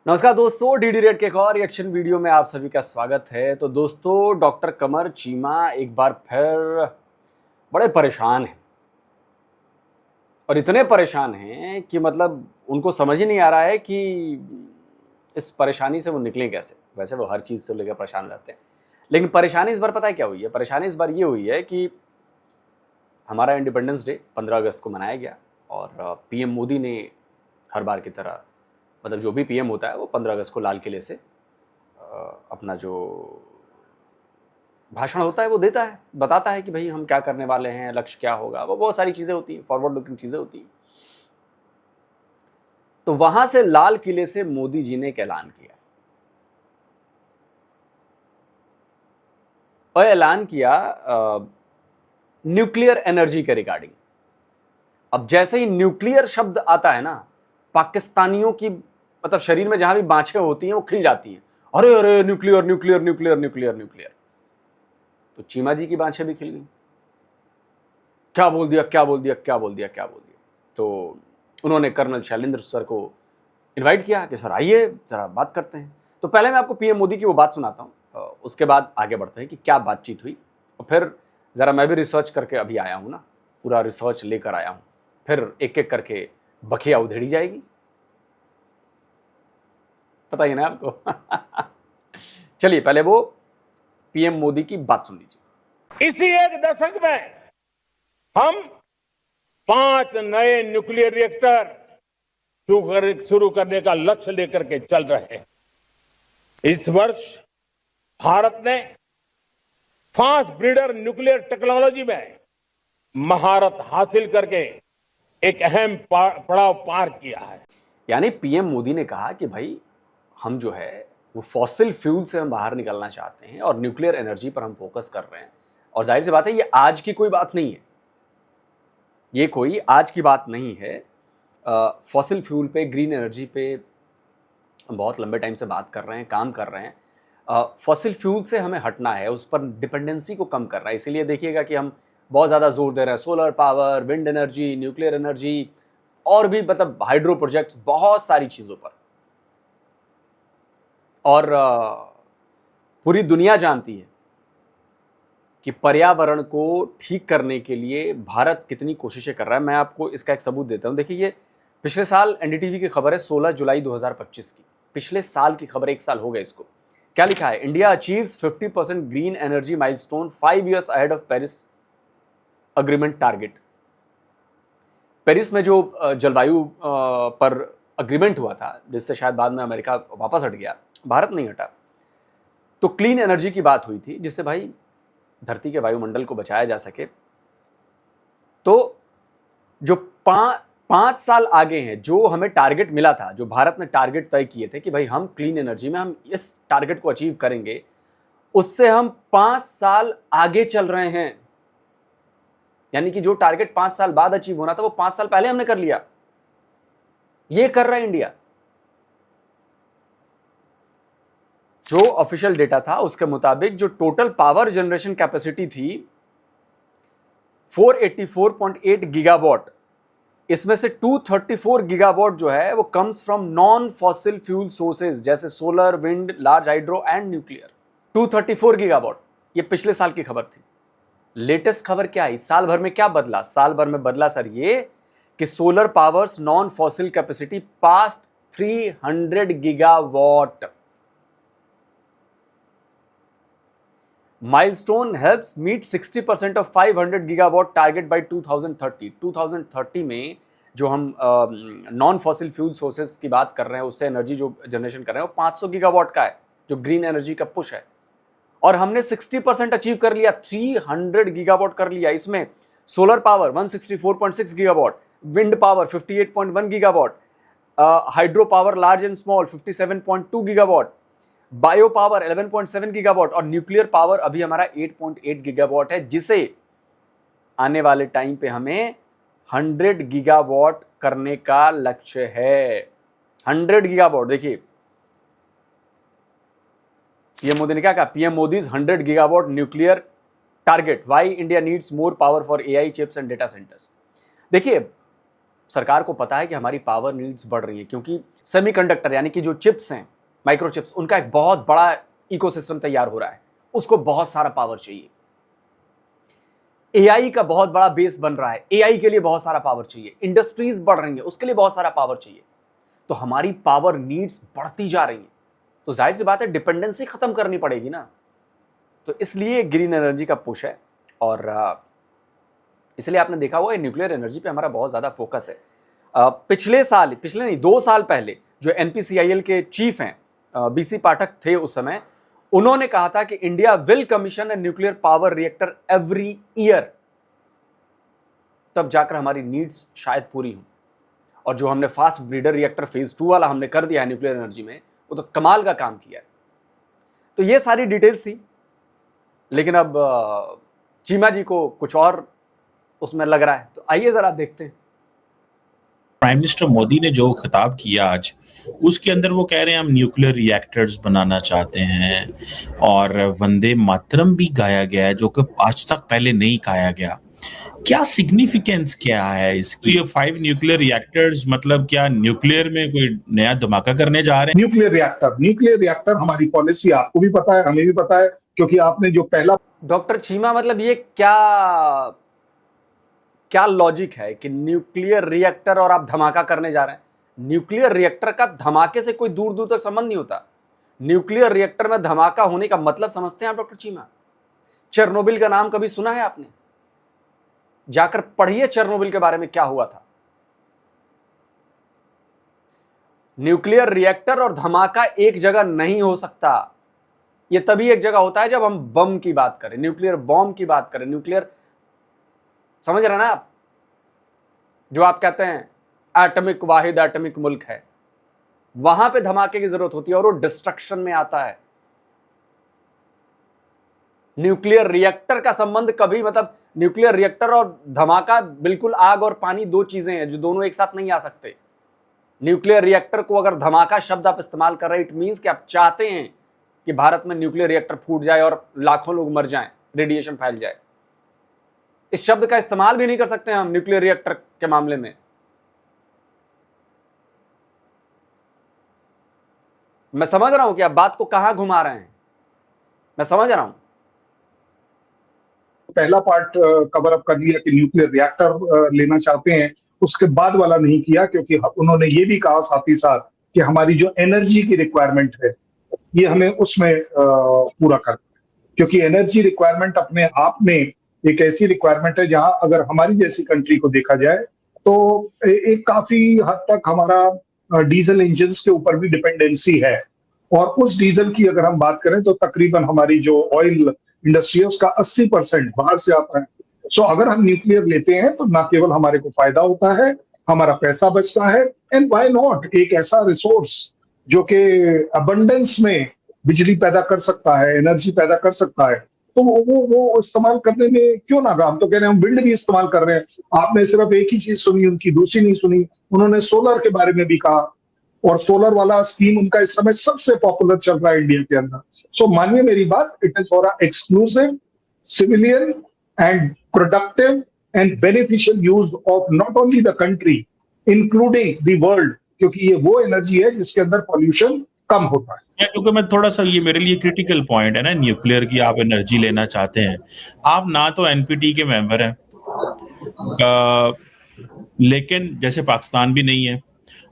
नमस्कार दोस्तों, DD red के एक और रिएक्शन वीडियो में आप सभी का स्वागत है। तो दोस्तों, डॉक्टर कमर चीमा एक बार फिर बड़े परेशान हैं और इतने परेशान हैं कि मतलब उनको समझ ही नहीं आ रहा है कि इस परेशानी से वो निकलें कैसे। वैसे वो हर चीज़ को लेकर परेशान रहते हैं, लेकिन परेशानी इस बार पता है क्या हुई है? परेशानी इस बार ये हुई है कि हमारा इंडिपेंडेंस डे 15 अगस्त को मनाया गया और पीएम मोदी ने हर बार की तरह, मतलब जो भी पीएम होता है वो 15 अगस्त को लाल किले से अपना जो भाषण होता है वो देता है, बताता है कि भाई हम क्या करने वाले हैं, लक्ष्य क्या होगा। वो बहुत सारी चीज़ें होती हैं, फॉरवर्ड लुकिंग चीज़ें होती हैं। तो वहां से लाल किले से मोदी जी ने एक ऐलान किया और ऐलान किया न्यूक्लियर एनर्जी के रिगार्डिंग। अब जैसे ही न्यूक्लियर शब्द आता है ना, पाकिस्तानियों की मतलब शरीर में जहां भी बाँछें होती हैं वो खिल जाती हैं। अरे अरे, nuclear nuclear nuclear nuclear nuclear. तो चीमा जी की बाँछें भी खिल गई। क्या बोल दिया, क्या बोल दिया, क्या बोल दिया, क्या बोल दिया। तो उन्होंने कर्नल शैलेंद्र सर को इनवाइट किया कि सर आइए जरा बात करते हैं। तो पहले मैं आपको पीएम मोदी की वो बात सुनाता हूँ, उसके बाद आगे बढ़ते हैं कि क्या बातचीत हुई। और फिर जरा मैं भी रिसर्च करके अभी आया हूँ ना, पूरा रिसर्च लेकर आया हूँ, फिर एक एक करके बखिया उधेड़ी जाएगी। पता ही ना आपको। चलिए पहले वो पीएम मोदी की बात सुन लीजिए। इसी एक दशक में हम 5 नए न्यूक्लियर रिएक्टर शुरू करने का लक्ष्य लेकर के चल रहे हैं। इस वर्ष भारत ने फास्ट ब्रीडर न्यूक्लियर टेक्नोलॉजी में महारत हासिल करके एक अहम पड़ाव पार किया है। यानी पीएम मोदी ने कहा कि भाई हम जो है वो फॉसिल फ्यूल से हम बाहर निकलना चाहते हैं और न्यूक्लियर एनर्जी पर हम फोकस कर रहे हैं। और जाहिर सी बात है ये आज की कोई बात नहीं है, ये कोई आज की बात नहीं है। फॉसिल फ्यूल पे, ग्रीन एनर्जी पे हम बहुत लंबे टाइम से बात कर रहे हैं, काम कर रहे हैं। फॉसिल फ्यूल से हमें हटना है, उस पर डिपेंडेंसी को कम करना है। इसीलिए देखिएगा कि हम बहुत ज़्यादा जोर दे रहे हैं solar power, wind energy, nuclear energy और भी मतलब हाइड्रो प्रोजेक्ट्स, बहुत सारी चीज़ों पर। और पूरी दुनिया जानती है कि पर्यावरण को ठीक करने के लिए भारत कितनी कोशिशें कर रहा है। मैं आपको इसका एक सबूत देता हूं। देखिए, ये पिछले साल एनडीटीवी की खबर है 16 जुलाई 2025 की, पिछले साल की खबर, एक साल हो गया इसको। क्या लिखा है? India achieves 50% green energy milestone 5 years ahead of Paris agreement target. Paris में जो जलवायु पर अग्रीमेंट हुआ था, जिससे शायद बाद में अमेरिका वापस हट गया, भारत नहीं हटा, तो क्लीन एनर्जी की बात हुई थी, जिससे भाई धरती के वायुमंडल को बचाया जा सके। तो जो 5 साल आगे हैं, जो हमें टारगेट मिला था, जो भारत ने टारगेट तय किए थे कि भाई हम क्लीन एनर्जी में हम इस टारगेट को अचीव करेंगे, उससे हम 5 साल आगे चल रहे हैं। यानी कि जो टारगेट 5 साल बाद अचीव होना था वो 5 साल पहले हमने कर लिया। ये कर रहा है इंडिया। जो ऑफिशियल डेटा था उसके मुताबिक जो टोटल पावर जनरेशन कैपेसिटी थी 484.8 गीगावाट, इसमें से 234 गीगावाट जो है वो comes from non fossil fuel sources, जैसे solar, wind, large hydro and nuclear. 234 gigawatt, ये पिछले साल की खबर थी। लेटेस्ट खबर क्या आई? साल भर में क्या बदला? साल भर में बदला सर ये कि solar powers non fossil capacity past 300 gigawatt. Milestone helps meet 60% of 500 gigawatt target by 2030। 2030 में जो हम नॉन फॉसिल फ्यूल सोर्सेज की बात कर रहे हैं, उससे एनर्जी जो जनरेशन कर रहे हैं वो 500 गीगावाट का है, जो ग्रीन एनर्जी का पुश है। और हमने 60% अचीव कर लिया, 300 गीगावाट कर लिया। इसमें solar power 164.6 gigawatt, wind power 58.1 gigawatt, hydro power large and small 57.2 gigawatt, bio power 11.7 gigawatt और न्यूक्लियर पावर अभी हमारा 8.8 गीगावाट है, जिसे आने वाले टाइम पे हमें 100 गीगावाट करने का लक्ष्य है। 100 गीगावाट। देखिए पीएम मोदी ने क्या कहा? PM Modi's 100 gigawatt nuclear target, why India needs more power for AI chips and data centres. देखिए सरकार को पता है कि हमारी पावर नीड्स बढ़ रही है, क्योंकि सेमीकंडक्टर यानी कि जो चिप्स हैं, माइक्रोचिप्स, उनका एक बहुत बड़ा इकोसिस्टम तैयार हो रहा है, उसको बहुत सारा पावर चाहिए। एआई का बहुत बड़ा बेस बन रहा है, एआई के लिए बहुत सारा पावर चाहिए। इंडस्ट्रीज बढ़ रही है, उसके लिए बहुत सारा पावर चाहिए। तो हमारी पावर नीड्स बढ़ती जा रही है, तो जाहिर सी बात है डिपेंडेंसी खत्म करनी पड़ेगी ना। तो इसलिए ग्रीन एनर्जी का पुश है, और इसलिए आपने देखा हुआ है न्यूक्लियर एनर्जी पे हमारा बहुत ज्यादा फोकस है। पिछले नहीं 2 साल पहले जो एनपीसीआईएल के चीफ हैं बीसी पाठक थे उस समय, उन्होंने कहा था कि India will commission a nuclear power reactor every year, तब जाकर हमारी नीड्स शायद पूरी हों। और जो हमने फास्ट ब्रीडर रिएक्टर फेज 2 वाला हमने कर दिया है न्यूक्लियर एनर्जी में, वो तो कमाल का काम किया है। तो ये सारी डिटेल्स थी, लेकिन अब चीमा जी को कुछ और उसमें लग रहा है, तो आइए जरा देखते हैं। प्राइम मिनिस्टर मोदी ने जो खिताब किया आज, उसके अंदर वो कह रहे हैं हम न्यूक्लियर रिएक्टर्स बनाना चाहते हैं, और वंदे मातरम भी गाया गया है जो कि आज तक पहले नहीं गाया गया। क्या सिग्निफिकेंस क्या है इसकी? ये 5 न्यूक्लियर रिएक्टर्स मतलब क्या न्यूक्लियर में कोई नया धमाका करने जा रहे हैं? न्यूक्लियर रिएक्टर हमारी पॉलिसी आपको भी पता है, हमें भी पता है, क्योंकि आपने जो पहला डॉक्टर चीमा, मतलब ये क्या लॉजिक है कि न्यूक्लियर रिएक्टर और आप धमाका करने जा रहे हैं? न्यूक्लियर रिएक्टर का धमाके से कोई दूर दूर तक संबंध नहीं होता। न्यूक्लियर रिएक्टर में धमाका होने का मतलब समझते हैं आप डॉक्टर चीमा? चेरनोबिल का नाम कभी सुना है आपने? जाकर पढ़िए चेरनोबिल के बारे में क्या हुआ था। न्यूक्लियर रिएक्टर और धमाका एक जगह नहीं हो सकता। यह तभी एक जगह होता है जब हम बम की बात करें, न्यूक्लियर बॉम्ब की बात करें, न्यूक्लियर, समझ रहे ना आप? जो आप कहते हैं एटॉमिक वाहिद, एटॉमिक मुल्क है, वहां पे धमाके की जरूरत होती है और वो डिस्ट्रक्शन में आता है। न्यूक्लियर रिएक्टर का संबंध कभी, मतलब न्यूक्लियर रिएक्टर और धमाका बिल्कुल आग और पानी 2 चीजें हैं जो दोनों एक साथ नहीं आ सकते। न्यूक्लियर रिएक्टर को अगर धमाका शब्द आप इस्तेमाल कर रहे हैं, इट मींस कि आप चाहते हैं कि भारत में न्यूक्लियर रिएक्टर फूट जाए और लाखों लोग मर जाएं, रेडिएशन फैल जाए। इस शब्द का इस्तेमाल भी नहीं कर सकते हम न्यूक्लियर रिएक्टर के मामले में। मैं समझ रहा हूं कि आप बात को कहां घुमा रहे हैं, मैं समझ रहा हूं। पहला पार्ट कवर अप कर लिया कि न्यूक्लियर रिएक्टर लेना चाहते हैं, उसके बाद वाला नहीं किया, क्योंकि उन्होंने ये भी कहा साथ ही साथ कि हमारी जो एनर्जी की रिक्वायरमेंट है ये हमें उसमें पूरा करना है, क्योंकि एनर्जी रिक्वायरमेंट अपने आप में एक ऐसी रिक्वायरमेंट है जहां अगर हमारी जैसी कंट्री को देखा जाए तो एक काफी हद तक हमारा डीजल इंजन के ऊपर भी डिपेंडेंसी है, और उस डीजल की अगर हम बात करें तो तकरीबन हमारी जो ऑयल इंडस्ट्री है उसका 80% बाहर से आता है। सो अगर हम न्यूक्लियर लेते हैं तो ना केवल हमारे को फायदा होता है, हमारा पैसा बचता है, एंड व्हाई नॉट, एक ऐसा रिसोर्स जो कि अबंडेंस में बिजली पैदा कर सकता है, एनर्जी पैदा कर सकता है, तो वो इस्तेमाल करने में क्यों ना। हम तो कह रहे हैं हम विंड भी इस्तेमाल कर रहे हैं। आपने सिर्फ एक ही चीज सुनी उनकी, दूसरी नहीं सुनी। उन्होंने सोलर के बारे में भी कहा, और सोलर वाला स्कीम उनका इस समय सबसे पॉपुलर चल रहा है इंडिया के अंदर। सो मानिए मेरी बात, it is for exclusive civilian and productive and beneficial use of not only the country including the world, क्योंकि ये वो एनर्जी है जिसके अंदर पॉल्यूशन कम होता है। क्योंकि मैं थोड़ा सा, ये मेरे लिए क्रिटिकल पॉइंट है ना, न्यूक्लियर की आप एनर्जी लेना चाहते हैं, आप ना तो एनपीटी के मेंबर हैं, लेकिन जैसे पाकिस्तान भी नहीं है,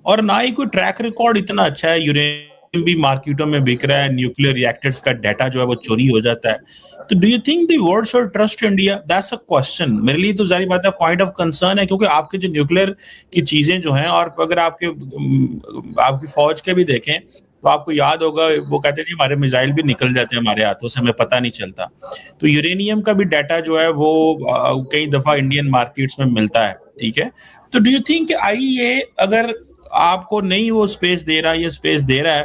और ना ही कोई ट्रैक रिकॉर्ड इतना अच्छा है। यूरेनियम भी मार्केटों में बिक रहा है, न्यूक्लियर रिएक्टर्स का डाटा जो है वो चोरी हो जाता है। तो do you think the world should trust India? That's a question. मेरे लिए तो जारी बात है, पॉइंट ऑफ कंसर्न है, क्योंकि आपके जो न्यूक्लियर की चीजें जो हैं, और अगर आपकी फौज के भी देखें तो आपको याद होगा वो कहते हैं हमारे मिसाइल भी निकल जाते हैं हमारे हाथों से, हमें पता नहीं चलता। तो यूरेनियम का भी डाटा जो है वो कई दफा इंडियन मार्केट्स में मिलता है, ठीक है। तो डू यू थिंक आईईए अगर आपको नहीं वो स्पेस दे रहा है, ये स्पेस दे रहा है,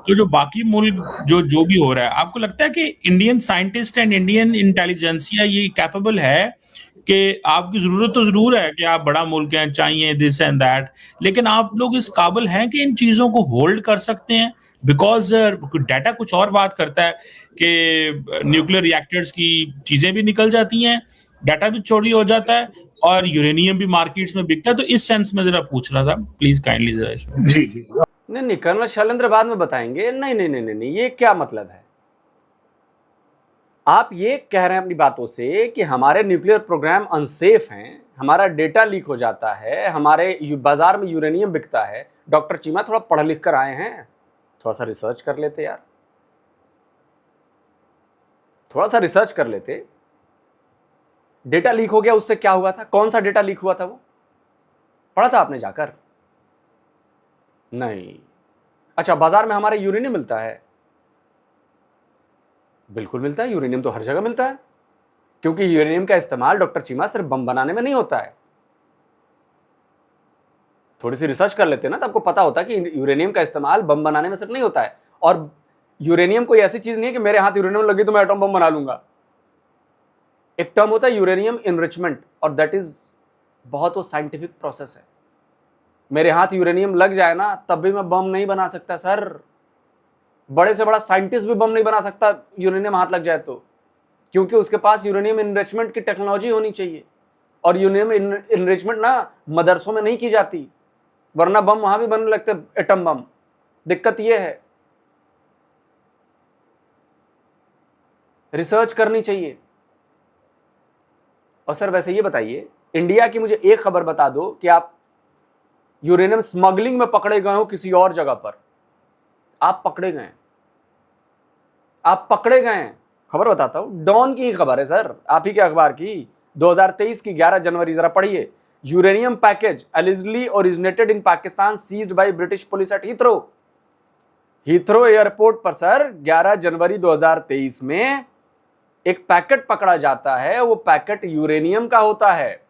तो जो बाकी मुल्क जो भी हो रहा है, आपको लगता है कि Indian scientist and Indian intelligentsia ये कैपेबल है कि आपकी जरूरत तो जरूर है कि आप बड़ा मुल्क हैं, चाहिए दिस एंड दैट, लेकिन आप लोग इस काबिल हैं कि इन चीजों को होल्ड कर सकते हैं? बिकॉज डाटा कुछ और बात करता है कि न्यूक्लियर रिएक्टर्स की चीजें भी निकल जाती हैं, डाटा भी चोरी हो जाता है, और यूरेनियम भी मार्केट्स में बिकता है। तो इस सेंस में जरा पूछ रहा था, प्लीज काइंडली जरा इसमें। जी जी नहीं नहीं, कर्नल शैलेंद्र बाद में बताएंगे। नहीं नहीं नहीं नहीं नहीं, ये क्या मतलब है? आप ये कह रहे हैं अपनी बातों से कि हमारे न्यूक्लियर प्रोग्राम अनसेफ हैं, हमारा डेटा लीक हो जाता है, हमारे बाजार में यूरेनियम बिकता है। डॉक्टर चीमा थोड़ा पढ़ लिख कर आए हैं, थोड़ा सा रिसर्च कर लेते यार, थोड़ा सा रिसर्च कर लेते। डेटा लीक हो गया, उससे क्या हुआ था? कौन सा डेटा लीक हुआ था? वो पढ़ा था आपने जाकर? नहीं। अच्छा, बाजार में हमारे यूरेनियम मिलता है? बिल्कुल मिलता है, यूरेनियम तो हर जगह मिलता है, क्योंकि यूरेनियम का इस्तेमाल डॉक्टर चीमा सिर्फ बम बनाने में नहीं होता है। थोड़ी सी रिसर्च कर लेते हैं ना, तो आपको पता होता है कि यूरेनियम का इस्तेमाल बम बनाने में सिर्फ नहीं होता है। और यूरेनियम कोई ऐसी चीज नहीं है कि मेरे हाथ यूरेनियम लगी तो मैं एटम बम बना लूंगा। एक टर्म होता है यूरेनियम इनरिचमेंट, और दैट इज बहुत वो साइंटिफिक प्रोसेस है। मेरे हाथ यूरेनियम लग जाए ना, तब भी मैं बम नहीं बना सकता सर। बड़े से बड़ा साइंटिस्ट भी बम नहीं बना सकता यूरेनियम हाथ लग जाए तो, क्योंकि उसके पास यूरेनियम इनरिचमेंट की टेक्नोलॉजी होनी चाहिए। और यूरेनियम इनरिचमेंट ना मदरसों में नहीं की जाती, वरना बम वहां भी बनने लगते, एटम बम। दिक्कत यह है, रिसर्च करनी चाहिए। और सर वैसे ये बताइए, इंडिया की मुझे एक खबर बता दो कि आप यूरेनियम स्मगलिंग में पकड़े गए हो किसी और जगह पर। आप पकड़े गए, आप पकड़े गए। खबर बताता हूं, डॉन की ही खबर है सर, आप ही के अखबार की, 2023 की 11 जनवरी, जरा पढ़िए। Uranium package allegedly originated in Pakistan seized by British police at Heathrow. Heathrow airport पर सर 11 जनवरी 2023 में एक पैकेट पकड़ा जाता है। वो पैकेट यूरेनियम का होता है,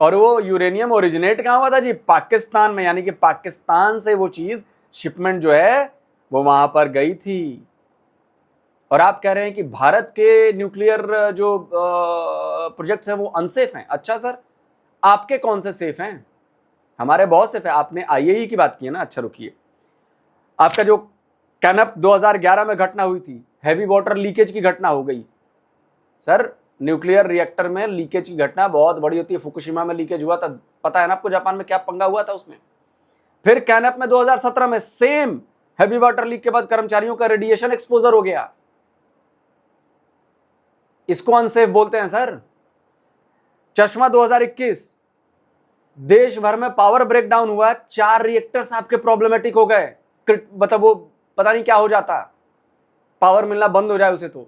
और वो यूरेनियम ओरिजिनेट कहां हुआ था जी? पाकिस्तान में। यानी कि पाकिस्तान से वो चीज, शिपमेंट जो है वो वहां पर गई थी। और आप कह रहे हैं कि भारत के न्यूक्लियर जो प्रोजेक्ट्स हैं वो अनसेफ हैं। अच्छा सर, आपके कौन से सेफ हैं? हमारे बहुत सेफ है। आपने आईएई की बात की है ना, अच्छा रुकिए। आपका जो कैनप 2011 में घटना हुई थी, हैवी वाटर लीकेज की घटना हो गई सर। न्यूक्लियर रिएक्टर में लीकेज की घटना बहुत बड़ी होती है। फुकुशिमा में लीकेज हुआ था, पता है ना आपको जापान में क्या पंगा हुआ था उसमें। फिर कैनप में 2017 में सेम हैवी वाटर लीक के बाद कर्मचारियों का रेडिएशन एक्सपोजर हो गया। इसको अनसेफ बोलते हैं सर। चश्मा 2021, देश भर में पावर ब्रेकडाउन हुआ, 4 रिएक्टर्स आपके प्रॉब्लमेटिक हो गए। मतलब वो पता नहीं क्या हो जाता, पावर मिलना बंद हो जाए उसे। तो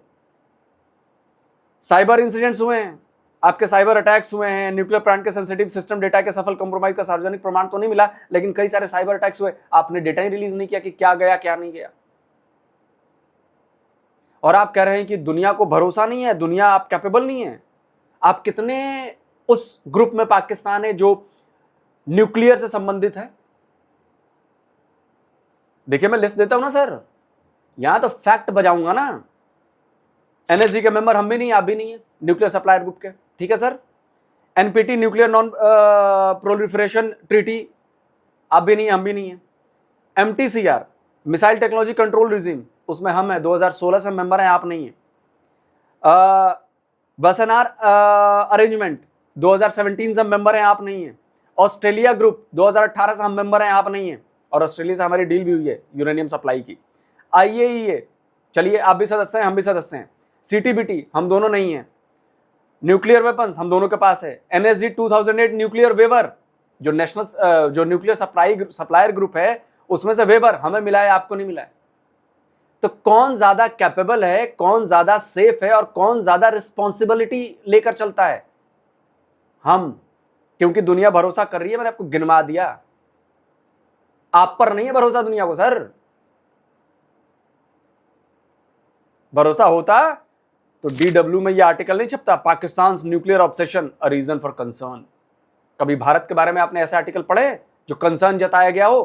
साइबर इंसिडेंट्स हुए हैं, आपके साइबर अटैक्स हुए हैं। न्यूक्लियर प्लांट के सेंसिटिव सिस्टम डेटा के सफल कंप्रोमाइज का सार्वजनिक प्रमाण तो नहीं मिला, लेकिन कई सारे साइबर अटैक्स हुए। आपने डेटा ही रिलीज नहीं किया कि क्या गया क्या नहीं गया। और आप कह रहे हैं कि दुनिया को भरोसा नहीं है, दुनिया आप कैपेबल नहीं है। आप कितने उस ग्रुप में पाकिस्तान है जो न्यूक्लियर से संबंधित है? देखिए मैं लिस्ट देता हूं ना सर, यहां तो फैक्ट बजाऊंगा ना। एनएसजी के मेंबर हम भी नहीं, आप भी नहीं है, न्यूक्लियर सप्लायर ग्रुप के, ठीक है sir. NPT nuclear non proliferation treaty, आप भी नहीं, हम भी नहीं है। MTCR missile technology control regime, उसमें हम है, 2016 से मेंबर हैं, आप नहीं है। वसनार अरेंजमेंट 2017 से मेंबर हैं, आप नहीं है। ऑस्ट्रेलिया ग्रुप 2018 से हम मेंबर हैं, आप नहीं है। और ऑस्ट्रेलिया से हमारी डील भी हुई है यूरेनियम सप्लाई की। आईएईए, चलिए आप भी सदस्य हैं, हम भी सदस्य हैं। सीटीबीटी हम दोनों नहीं है। न्यूक्लियर वेपन्स हम दोनों के पास है। एनएसजी 2008 न्यूक्लियर वेवर, जो नेशनल जो न्यूक्लियर सप्लायर ग्रुप है, उसमें से वेवर हमें मिला है, आपको नहीं मिला है। तो कौन ज्यादा कैपेबल है, कौन ज्यादा सेफ है, और कौन ज्यादा रिस्पॉन्सिबिलिटी लेकर चलता है? हम, क्योंकि दुनिया भरोसा कर रही है। मैंने आपको गिनवा दिया, आप पर नहीं है भरोसा दुनिया को सर। भरोसा होता तो डीडब्ल्यू में यह आर्टिकल नहीं छपता, Pakistan nuclear obsession a reason for concern. कभी भारत के बारे में आपने ऐसे आर्टिकल पढ़े जो कंसर्न जताया गया हो?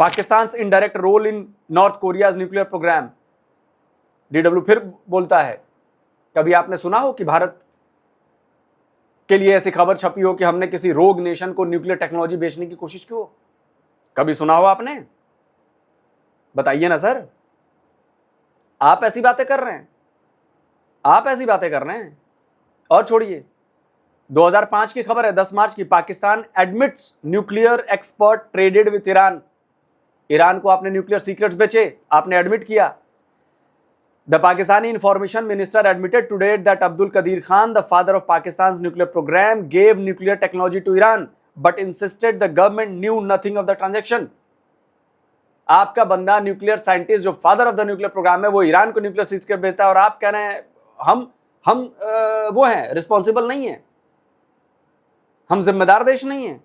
Pakistan indirect role in North Korea nuclear program, DW फिर बोलता है। कभी आपने सुना हो कि भारत के लिए ऐसी खबर छपी हो कि हमने किसी रोग नेशन को न्यूक्लियर टेक्नोलॉजी बेचने की कोशिश की हो? कभी सुना हो आपने? बताइए ना सर। आप ऐसी बातें कर रहे हैं, आप ऐसी बातें कर रहे हैं। और छोड़िए, 2005 की खबर है, 10 मार्च की, Pakistan admits nuclear expert traded with Iran. Iran को आपने न्यूक्लियर सीक्रेट्स बेचे, आपने एडमिट किया। The Pakistani information minister admitted today that Abdul Qadeer Khan, the father of Pakistan nuclear program, gave nuclear technology to Iran but insisted the government knew nothing of the transaction. आपका बंदा nuclear scientist जो father of the nuclear program है, वो Iran को nuclear secret बेचता है, और आप कह रहे हैं हम वो हैं, रिस्पॉन्सिबल नहीं है, हम जिम्मेदार देश नहीं है।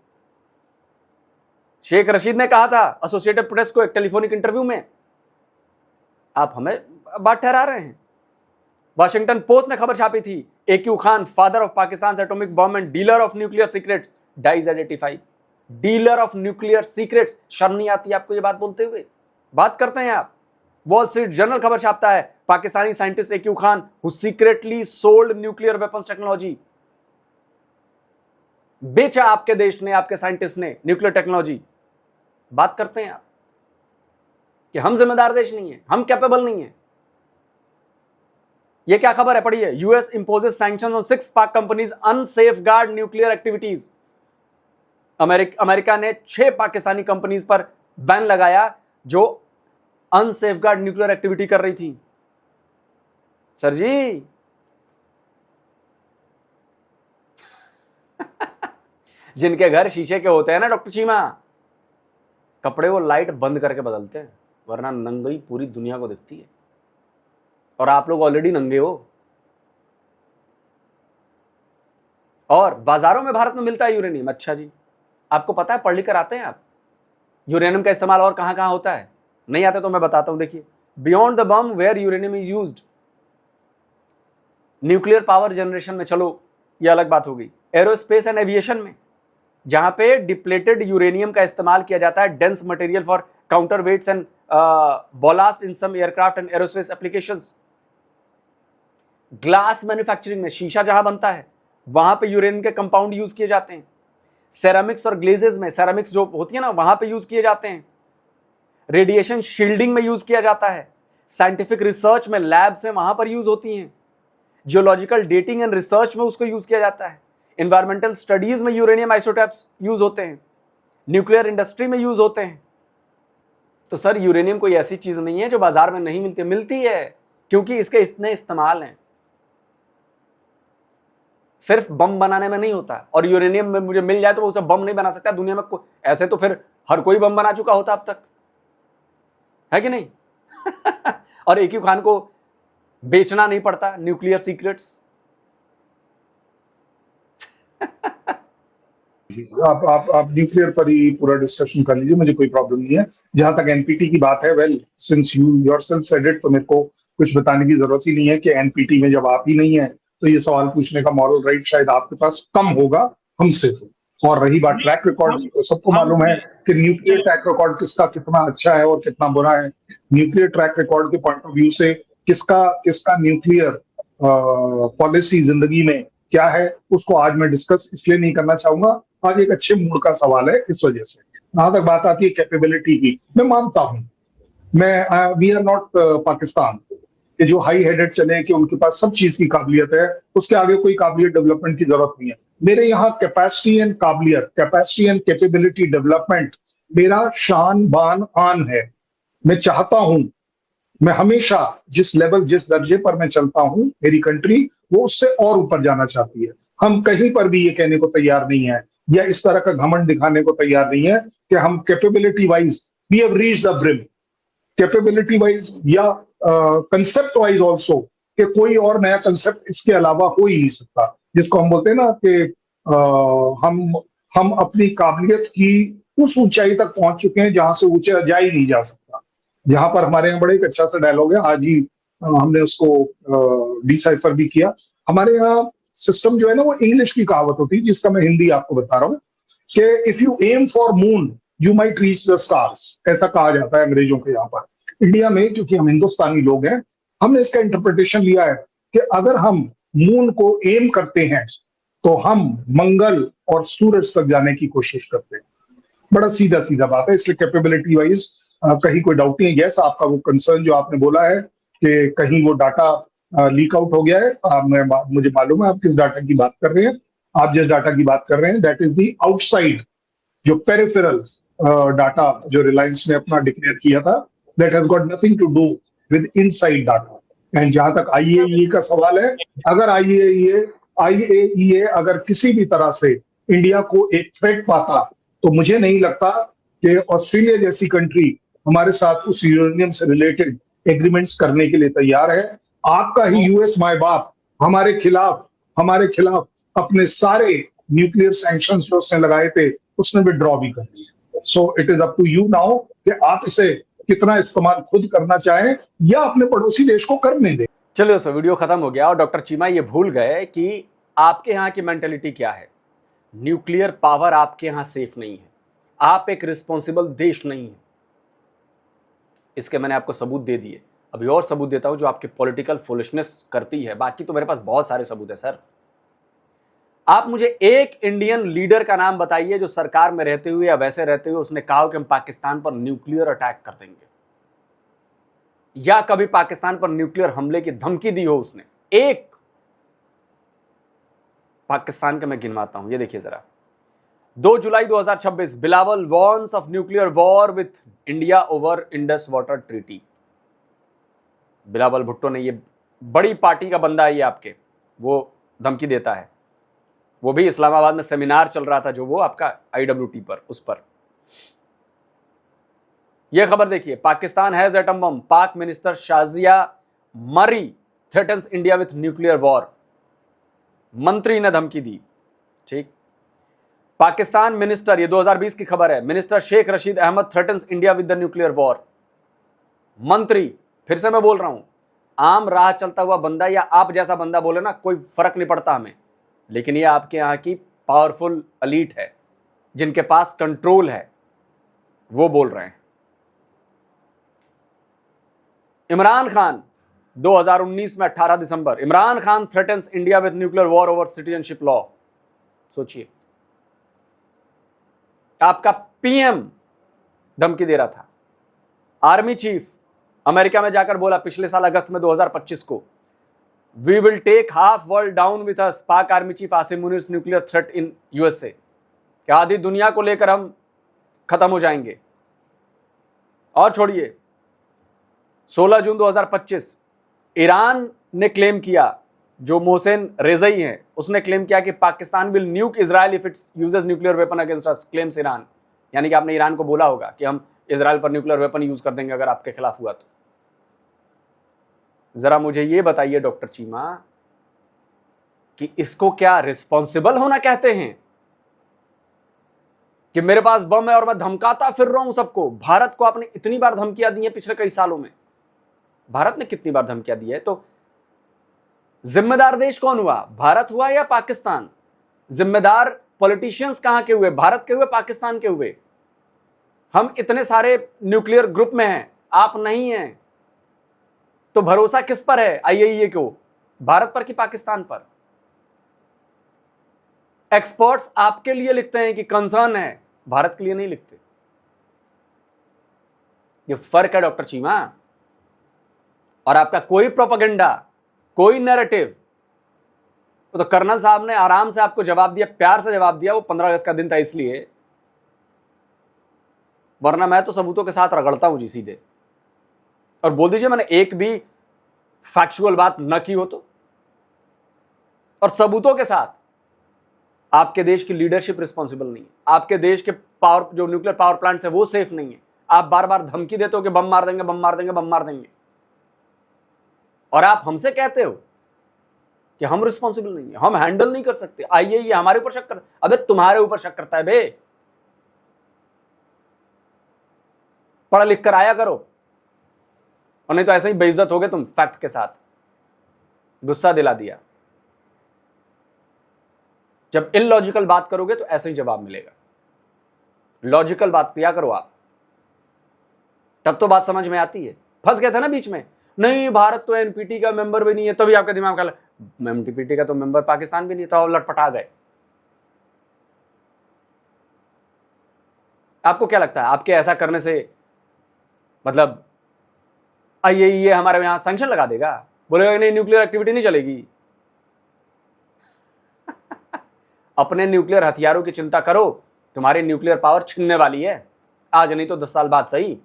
शेख रशीद ने कहा था एसोसिएटेड प्रेस को एक टेलीफोनिक इंटरव्यू में, आप हमें बात ठहरा रहे हैं। वाशिंगटन पोस्ट ने खबर छापी थी, AQ Khan, father of Pakistan atomic bomb and dealer of nuclear secrets, dies at 85। Dealer of nuclear secrets, शर्म नहीं आती आपको ये बात बोलते हुए? बात करते हैं आप। वॉल स्ट्रीट जर्नल खबर छापता है, Pakistani scientist AQ Khan who secretly sold nuclear weapons technology. बेचा आपके देश ने, आपके साइंटिस्ट ने न्यूक्लियर टेक्नोलॉजी। बात करते हैं आप कि हम जिम्मेदार देश नहीं है, हम कैपेबल नहीं है। यह क्या खबर है, पढ़िए। यूएस इंपोजेस सैंक्शंस ऑन 6 पाक कंपनीज अनसेफगार्ड न्यूक्लियर एक्टिविटीज। अमेरिका ने 6 पाकिस्तानी कंपनीज पर बैन लगाया जो अनसेफगार्ड न्यूक्लियर एक्टिविटी कर रही थी। सर जी जिनके घर शीशे के होते हैं ना डॉक्टर चीमा, कपड़े वो लाइट बंद करके बदलते हैं, वरना नंगी पूरी दुनिया को दिखती है, और आप लोग ऑलरेडी नंगे हो। और बाजारों में भारत में मिलता है यूरेनियम। अच्छा जी, आपको पता है, पढ़ लिख कर आते हैं आप, यूरेनियम का इस्तेमाल और कहां कहां होता है? नहीं आते तो मैं बताता हूं। देखिए, beyond the bomb where uranium is used. Nuclear power generation में, चलो ये अलग बात हो गई। एरोस्पेस एंड एविएशन में, जहां पे डिप्लेटेड यूरेनियम का इस्तेमाल किया जाता है, dense material for counterweights and ballast in some aircraft and aerospace applications. Glass manufacturing में, शीशा जहां बनता है वहां पे यूरेनियम के कंपाउंड यूज किए जाते हैं। सेरामिक्स और ग्लेजेस में, सेरामिक्स जो होती है ना, वहां पे यूज किए जाते हैं। रेडिएशन शील्डिंग में यूज किया जाता है। साइंटिफिक रिसर्च में, लैब से वहां पर यूज होती हैं। जियोलॉजिकल डेटिंग एंड रिसर्च में उसको यूज किया जाता है। एनवायरमेंटल स्टडीज में यूरेनियम आइसोटोप्स यूज होते हैं। न्यूक्लियर इंडस्ट्री में यूज होते हैं। तो सर, यूरेनियम कोई ऐसी चीज नहीं है जो बाजार में नहीं मिलती, मिलती है, क्योंकि इसके इतने इस्तेमाल हैं। सिर्फ बम बनाने में नहीं होता, और यूरेनियम में मुझे मिल जाए तो वो उसे बम नहीं बना सकता दुनिया में। ऐसे तो फिर हर कोई बम बना चुका होता अब तक, है कि नहीं? और AQ खान को बेचना नहीं पड़ता न्यूक्लियर सीक्रेट्स। आप न्यूक्लियर पर ही पूरा डिस्कशन कर लीजिए, मुझे कोई प्रॉब्लम नहीं है। जहां तक NPT की बात है, well, since you yourself said it, तो मेरे को कुछ बताने की जरूरत ही नहीं है कि NPT में जब आप ही नहीं है तो ये सवाल पूछने का मॉरल राइट शायद आपके पास कम होगा हमसे। तो और रही बात ट्रैक रिकॉर्ड की, तो सबको मालूम है कि न्यूक्लियर ट्रैक रिकॉर्ड किसका कितना अच्छा है और कितना बुरा है। न्यूक्लियर ट्रैक रिकॉर्ड के पॉइंट ऑफ व्यू से किसका न्यूक्लियर पॉलिसी जिंदगी में क्या है, उसको आज मैं डिस्कस इसलिए नहीं करना चाहूंगा। आज एक अच्छे मूड का सवाल है, इस वजह से। जहां तक बात आती है कैपेबिलिटी की, मैं मानता हूं, वी आर नॉट पाकिस्तान कि जो हाई हेडेड चले कि उनके पास सब चीज की काबिलियत है, उसके आगे कोई काबिलियत डेवलपमेंट की जरूरत नहीं है। मेरे यहाँ कैपेसिटी एंड काबिलियत, कैपेसिटी एंड कैपेबिलिटी डेवलपमेंट मेरा शान बान आन है। मैं चाहता हूं, मैं हमेशा जिस लेवल, जिस दर्जे पर मैं चलता हूं, मेरी कंट्री वो उससे और ऊपर जाना चाहती है। हम कहीं पर भी ये कहने को तैयार नहीं है या इस तरह का घमंड दिखाने को तैयार नहीं है कि हम capability wise we have reached the brim, capability wise या कंसेप्ट वाइज ऑल्सो, कि कोई और नया कंसेप्ट इसके अलावा हो ही नहीं सकता। जिसको हम बोलते हैं ना कि हम अपनी काबिलियत की उस ऊंचाई तक पहुंच चुके हैं जहां से ऊंचे जा ही नहीं जा सकता। जहां पर हमारे यहाँ बड़े एक अच्छा सा डायलॉग है, आज ही हमने उसको डिसाइफर भी किया। हमारे यहाँ सिस्टम जो है ना, वो इंग्लिश की कहावत होती है, जिसका मैं हिंदी आपको बता रहा हूँ कि if you aim for moon you might reach the stars, ऐसा कहा जाता है अंग्रेजों के यहाँ पर। इंडिया में, क्योंकि हम हिंदुस्तानी लोग हैं, हमने इसका इंटरप्रिटेशन लिया है कि अगर हम मून को एम करते हैं तो हम मंगल और सूरज तक जाने की कोशिश करते हैं। बड़ा सीधा सीधा बात है। इसलिए कैपेबिलिटी वाइज कहीं कोई डाउट नहीं है। यस, आपका वो कंसर्न जो आपने बोला है कि कहीं वो डाटा लीक आउट हो गया है। मुझे मालूम है आप किस डाटा की बात कर रहे हैं। आप जिस डाटा की बात कर रहे हैं दैट इज द आउटसाइड, जो पेरिफेरल डाटा जो रिलायंस ने अपना डिक्लेयर किया था, that has got nothing to do with inside data. And जहां तक आईएईए का सवाल है, अगर आईएईए अगर किसी भी तरह से इंडिया को एक थ्रेट पाता, तो मुझे नहीं लगता कि ऑस्ट्रेलिया जैसी कंट्री हमारे साथ उस यूरेनियम से रिलेटेड एग्रीमेंट्स करने के लिए तैयार है। आपका ही यूएस माय बाप हमारे खिलाफ अपने सारे न्यूक्लियर सैंक्शंस जो उसने लगाए थे उसने विड्रॉ भी कर दिए। So it is up to you now कि आप इसे कितना इस्तेमाल खुद करना चाहें या अपने पड़ोसी देश को करने दें। चलिए सर, वीडियो खत्म हो गया और डॉक्टर चीमा ये भूल गए कि आपके यहाँ की मेंटेलिटी क्या है। न्यूक्लियर पावर आपके यहाँ सेफ नहीं है, आप एक रिस्पॉन्सिबल देश नहीं है। इसके मैंने आपको सबूत दे दिए, अभी और सबूत देता हूं जो आपकी पॉलिटिकल फुलिशनेस करती है। बाकी तो मेरे पास बहुत सारे सबूत है सर। आप मुझे एक इंडियन लीडर का नाम बताइए जो सरकार में रहते हुए या वैसे रहते हुए उसने कहा कि हम पाकिस्तान पर न्यूक्लियर अटैक कर देंगे, या कभी पाकिस्तान पर न्यूक्लियर हमले की धमकी दी हो उसने। एक पाकिस्तान का मैं गिनवाता हूं, ये देखिए जरा। 2 जुलाई 2026, Bilawal warns of nuclear war with India over Indus water treaty. Bilawal Bhutto ने, ये बड़ी पार्टी का बंदा है ये आपके, वो धमकी देता है। वो भी इस्लामाबाद में सेमिनार चल रहा था जो वो आपका IWT पर, उस पर। यह खबर देखिए, पाकिस्तान हैज एटम बम, पाक मिनिस्टर शाजिया मरी threatens India with nuclear war. मंत्री ने धमकी दी। ठीक, पाकिस्तान मिनिस्टर, ये 2020 की खबर है, minister Sheikh Rashid Ahmed threatens India with the nuclear war. मंत्री, फिर से मैं बोल रहा हूं, आम राह चलता हुआ बंदा या आप जैसा बंदा बोले ना, कोई फर्क नहीं पड़ता हमें, लेकिन ये आपके यहां की पावरफुल एलीट है जिनके पास कंट्रोल है, वो बोल रहे हैं। इमरान खान 2019 में 18 दिसंबर, Imran Khan threatens India with nuclear war over citizenship law. सोचिए, आपका पीएम धमकी दे रहा था। आर्मी चीफ अमेरिका में जाकर बोला पिछले साल अगस्त में 2025 को, we will take half world down with us. Pak army chief Asim Munir nuclear threat in USA, क्या आधी दुनिया को लेकर हम खत्म हो जाएंगे। और छोड़िए, 16 जून 2025 ईरान ने क्लेम किया, जो मोहसेन रेजई है उसने क्लेम किया कि Pakistan will न्यूक Israel if it's uses nuclear weapon against us, claims Iran. यानी कि आपने ईरान को बोला होगा कि हम इजराइल पर न्यूक्लियर वेपन यूज कर देंगे अगर आपके खिलाफ हुआ तो। जरा मुझे ये बताइए डॉक्टर चीमा कि इसको क्या रिस्पॉन्सिबल होना कहते हैं कि मेरे पास बम है और मैं धमकाता फिर रहा हूं सबको। भारत को आपने इतनी बार धमकियां दी हैं पिछले कई सालों में, भारत ने कितनी बार धमकियां दी है। तो जिम्मेदार देश कौन हुआ, भारत हुआ या पाकिस्तान? जिम्मेदार पॉलिटिशियंस कहां के हुए, भारत के हुए, पाकिस्तान के हुए? हम इतने सारे न्यूक्लियर ग्रुप में हैं, आप नहीं हैं, तो भरोसा किस पर है आईएईए को, भारत पर कि पाकिस्तान पर? एक्सपर्ट्स आपके लिए लिखते हैं कि कंसर्न है, भारत के लिए नहीं लिखते। ये फर्क है डॉक्टर चीमा। और आपका कोई प्रोपेगेंडा, कोई नैरेटिव, तो कर्नल साहब ने आराम से आपको जवाब दिया, प्यार से जवाब दिया। वो 15 अगस्त का दिन था इसलिए, वरना मैं तो सबूतों के साथ रगड़ता हूं जी सीधे। और बोल दीजिए मैंने एक भी फैक्चुअल बात न की हो तो, और सबूतों के साथ। आपके देश की लीडरशिप रिस्पॉन्सिबल नहीं है, आपके देश के पावर, जो न्यूक्लियर पावर प्लांट्स है वो सेफ नहीं है। आप बार बार धमकी देते हो कि बम मार देंगे, बम मार देंगे, बम मार देंगे, और आप हमसे कहते हो कि हम रिस्पॉन्सिबल नहीं है, हम हैंडल नहीं कर सकते। आइए, ये हमारे ऊपर शक कर, अबे तुम्हारे ऊपर शक करता है बे, पढ़ लिख कर आया करो, और नहीं तो ऐसे ही बेइज्जत हो गए तुम फैक्ट के साथ। गुस्सा दिला दिया। जब इलॉजिकल बात करोगे तो ऐसे ही जवाब मिलेगा। लॉजिकल बात किया करो आप, तब तो बात समझ में आती है। फंस गए थे ना बीच में, नहीं भारत तो एनपीटी का मेंबर भी नहीं है, तभी आपका दिमाग का एनपीटी का तो मेंबर पाकिस्तान भी नहीं था, और लटपटा गए। आपको क्या लगता है आपके ऐसा करने से मतलब आईएईए हमारे यहां सैंक्शन लगा देगा? बोलेगा नहीं न्यूक्लियर एक्टिविटी नहीं चलेगी। अपने न्यूक्लियर हथियारों की चिंता करो, तुम्हारी न्यूक्लियर पावर छिनने वाली है, आज नहीं तो 10 साल बाद सही।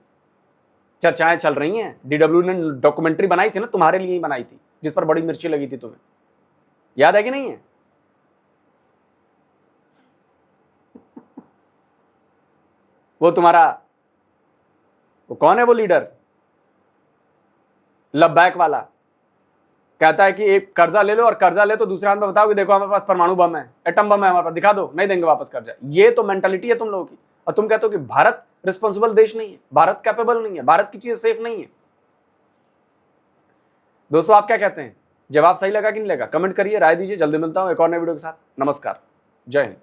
चर्चाएं चल रही हैं, डीडब्ल्यू ने डॉक्यूमेंट्री बनाई थी ना, तुम्हारे लिए ही बनाई थी, जिस पर बड़ी मिर्ची लगी थी तुम्हें, याद है कि नहीं है? वो तुम्हारा वो कौन है वो लीडर, लबैक वाला, कहता है कि एक कर्जा ले लो और कर्जा ले तो दूसरे हाथ में बताओ कि देखो हमारे पास परमाणु बम है, एटम बम है हमारे पास, दिखा दो, नहीं देंगे वापस कर्जा। ये तो मेंटालिटी है तुम लोगों की। और तुम कहते हो कि भारत रिस्पॉन्सिबल देश नहीं है, भारत कैपेबल नहीं है, भारत की चीजें सेफ नहीं है। दोस्तों आप क्या कहते हैं, जवाब सही लगा कि नहीं लगा? कमेंट करिए, राय दीजिए। जल्दी मिलता हूं एक और नए वीडियो के साथ। नमस्कार, जय हिंद।